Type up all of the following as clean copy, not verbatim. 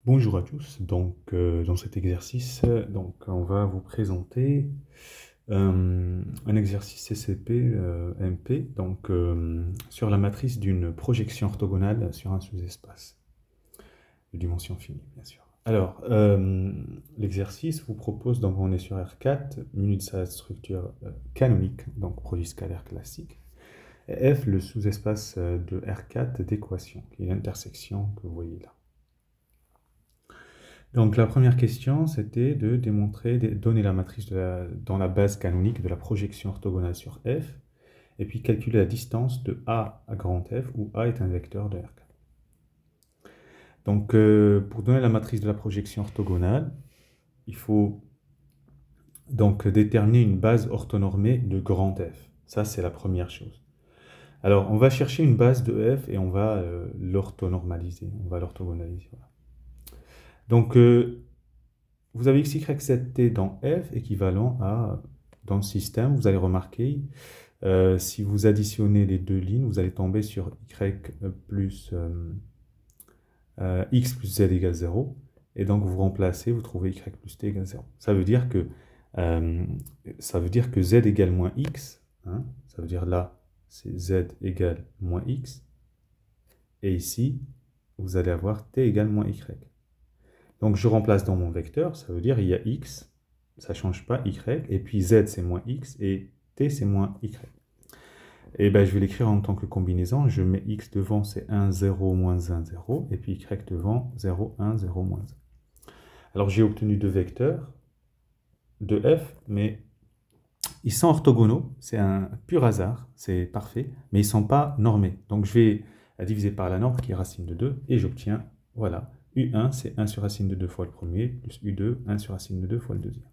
Bonjour à tous, dans cet exercice, on va vous présenter un exercice CCP MP sur la matrice d'une projection orthogonale sur un sous-espace de dimension finie, bien sûr. Alors, l'exercice vous propose, donc on est sur R4, muni de sa structure canonique, donc produit scalaire classique, et F, le sous-espace de R4 d'équation, qui est l'intersection que vous voyez là. Donc la première question, c'était de démontrer, donner la matrice dans la base canonique de la projection orthogonale sur F, et puis calculer la distance de A à grand F, où A est un vecteur de R4. Donc pour donner la matrice de la projection orthogonale, il faut donc déterminer une base orthonormée de grand F. Ça, c'est la première chose. Alors, on va chercher une base de F et on va l'orthonormaliser, on va l'orthogonaliser. Voilà. Donc, vous avez x, y, z, t dans F équivalent à, dans le système, vous allez remarquer, si vous additionnez les deux lignes, vous allez tomber sur y plus x plus z égale 0. Et donc vous remplacez, vous trouvez y plus t égale 0. Ça veut dire que z égale moins x. Hein, ça veut dire là, c'est z égale moins x. Et ici, vous allez avoir t égale moins y. Donc je remplace dans mon vecteur, ça veut dire il y a x, ça ne change pas, y, et puis z c'est moins x, et t c'est moins y. Et bien je vais l'écrire en tant que combinaison, je mets x devant, c'est 1, 0, moins 1, 0, et puis y devant, 0, 1, 0, moins 1. Alors j'ai obtenu deux vecteurs de f, mais ils sont orthogonaux, c'est un pur hasard, c'est parfait, mais ils ne sont pas normés. Donc je vais diviser par la norme qui est racine de 2, et j'obtiens, voilà, U1, c'est 1 sur racine de 2 fois le premier, plus U2, 1 sur racine de 2 fois le deuxième.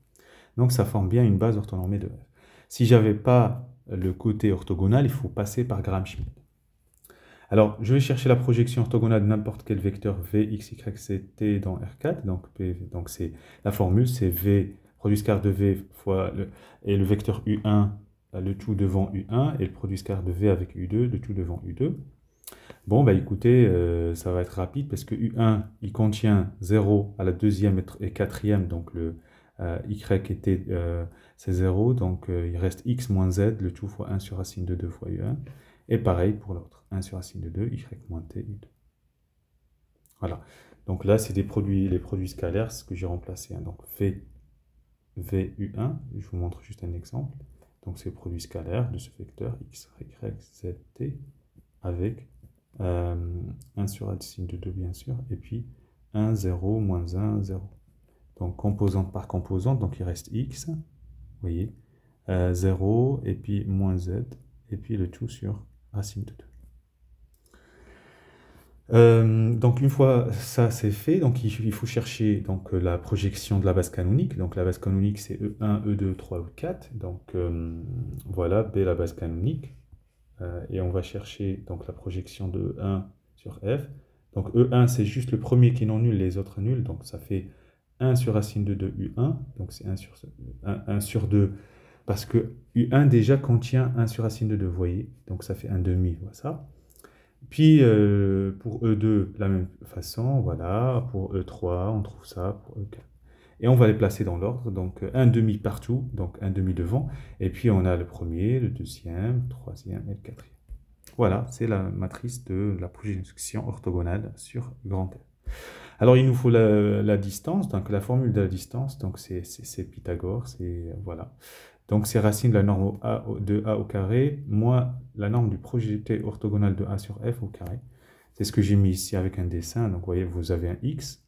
Donc ça forme bien une base orthonormée de F. Si je n'avais pas le côté orthogonal, il faut passer par Gram-Schmidt. Alors, je vais chercher la projection orthogonale de n'importe quel vecteur V, X, Y, Z, T dans R4. Donc c'est la formule, c'est V, produit scalar de V fois et le vecteur U1, le tout devant U1, et le produit scalar de V avec U2, le tout devant U2. Bon, bah écoutez, ça va être rapide parce que U1, il contient 0 à la deuxième et quatrième, donc le Y était, c'est 0, donc il reste X moins Z, le tout fois 1 sur racine de 2 fois U1. Et pareil pour l'autre, 1 sur racine de 2, Y moins T, U2. Voilà, donc là, c'est les produits scalaires, ce que j'ai remplacé. Hein. Donc V, U1, je vous montre juste un exemple. Donc c'est le produit scalaire de ce vecteur X, Y, Z, T avec 1 sur racine de 2 bien sûr, et puis 1, 0, moins 1, 0. Donc composante par composante, donc il reste x, vous voyez, 0, et puis moins z, et puis le tout sur racine de 2. Donc une fois ça c'est fait, donc il faut chercher donc, la projection de la base canonique. Donc la base canonique c'est E1, E2, 3, E4. Donc voilà, B la base canonique. Et on va chercher donc la projection de E1 sur F. Donc E1 c'est juste le premier qui est non nul, les autres nuls. Donc ça fait 1 sur racine de 2 U1. Donc c'est 1 sur 2 parce que U1 déjà contient 1 sur racine de 2, vous voyez. Donc ça fait 1 demi, voilà ça. Puis pour E2, la même façon, voilà. Pour E3, on trouve ça, pour E4. Et on va les placer dans l'ordre, donc un demi partout, donc un demi devant. Et puis on a le premier, le deuxième, le troisième et le quatrième. Voilà, c'est la matrice de la projection orthogonale sur grand F. Alors il nous faut la distance, donc la formule de la distance, donc c'est Pythagore, c'est voilà. Donc c'est racine de la norme de A au carré, moins la norme du projeté orthogonal de A sur F au carré. C'est ce que j'ai mis ici avec un dessin. Donc vous voyez, vous avez un X.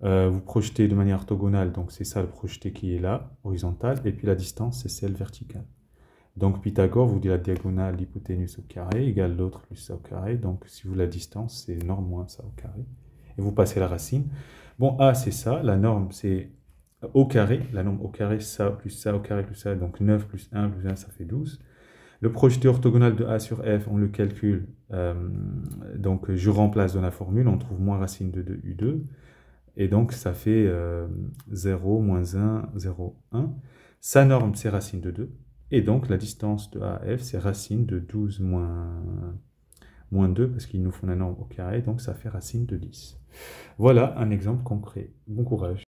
Vous projetez de manière orthogonale, donc c'est ça le projeté qui est là, horizontal, et puis la distance, c'est celle verticale. Donc Pythagore vous dit la diagonale, l'hypoténuse au carré, égale l'autre plus ça au carré. Donc si vous la distance, c'est norme moins ça au carré. Et vous passez la racine. Bon, A, c'est ça. La norme, c'est au carré. La norme au carré, ça plus ça au carré plus ça. Donc 9 plus 1 plus 1, ça fait 12. Le projeté orthogonal de A sur F, on le calcule. Donc je remplace dans la formule, on trouve moins racine de 2 U2. Et donc ça fait 0, moins 1, 0, 1. Sa norme, c'est racine de 2. Et donc la distance de A à F, c'est racine de 12 moins moins 2 parce qu'il nous faut un nombre au carré, donc ça fait racine de 10. Voilà un exemple concret. Bon courage.